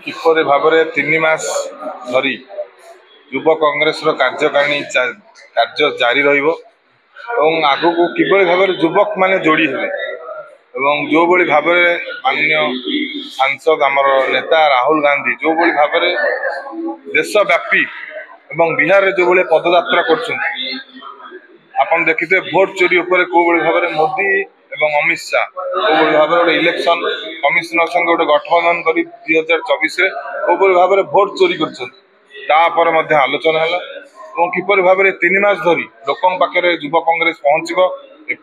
किपर भाव में 3 मास धरी युव कांग्रेस कार्यकारिणी कार्य जारी रगू को किपर भाव में युवक माने जोड़ी हुए जो भाई भाव में माननीय सांसद आमर नेता राहुल गांधी जो भाई भाव में देशव्यापी बिहार जो भाई पदयात्रा कर देखिए भोट चोरी उपर को भाव में मोदी एवं अमित शाह को भाव में इलेक्शन कमिशनर संगे गोटे गठबंधन कर 2024 भाव में भोट चोरी कर आलोचना है किपर भाव में 3 मास धरी लोक पाखे युव कांग्रेस पहुंचो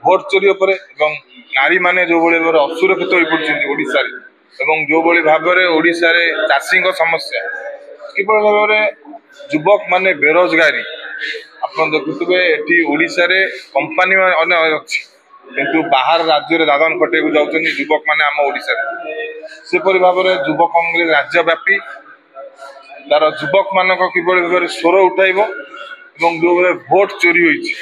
भोट चोरी उपर नारी माने जो भाई भाव असुरक्षित हो पड़ते जो भाई भाव में ओडिशा रे चाषी समस्या किपर भाव में युवक माने बेरोजगारी आप देखुए ये ओडिशा रे कंपनी अच्छी किंतु बाहर राज्य में दादन खटे जाऊँ युवक मैंने आम ओडिशा सेपरी भाव में युव कांग्रेस राज्यव्यापी तार युवक मान किभली भाव स्वर उठाइब जो भाई भोट चोरी होती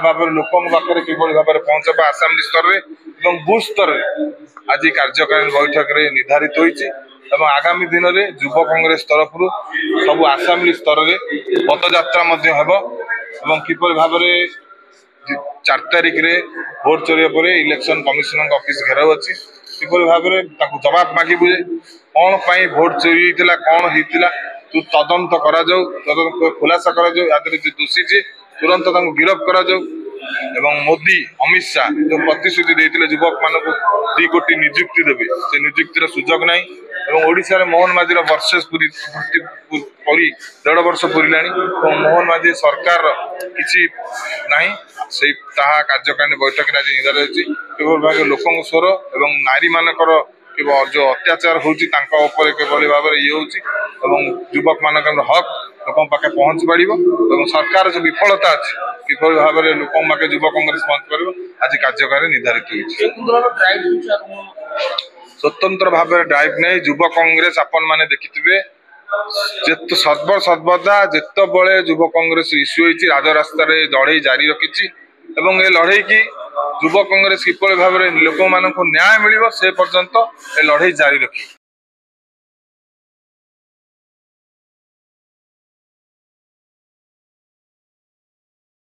भाव लोक पाखे किभली भाव में पहुंचबा आसाम स्तर में बूथ स्तर में आज कार्यकारिणी बैठक में निर्धारित होती आगामी दिन में युव कांग्रेस तरफ सब आसाम स्तर में पदयात्रा किपर भाव में 4 तारिख रे भोट चोरी पर इलेक्शन कमिशनर ऑफिस घेराव अच्छी किपर भाव में जवाब मागिबू कौन पाई भोट चोरी होता कौन होता तू तदंत करा खुलासा दोषी जी तुरंत गिरफ करा मोदी अमित शाह जो प्रतिश्रुति देते युवक मान 2 कोटी निजुक्ति देवे से निजुक्तिर सुजोग ना ओडिशा रे मोहन माझी वर्षेस पूरी 1.5 वर्ष पूरला मोहन माझी सरकार किसी ना से कार्यकारिणी बैठक में आज निर्धारित होती लोक स्वर और नारी मानकर जो अत्याचार होपर किभली भाव में ये हो युवक मान हक लोक पाखे पहुंच पाड़ सरकार जो विफलता अच्छी किभली भाव में लोक पाखे युव कांग्रेस पहुंच पार आज कार्यकारिणी निर्धारित होती स्वतंत्र भाव में ड्राइव नहीं युव कांग्रेस आपण मैंने देखिथे सर्वदा जिते बड़े युव कांग्रेस इश्यू होती राजरास्तार लड़े जारी रखी लड़े की युव कांग्रेस किपरि भाव में लोक मान न्याय मिल से पर्यंत लड़े जारी रखी।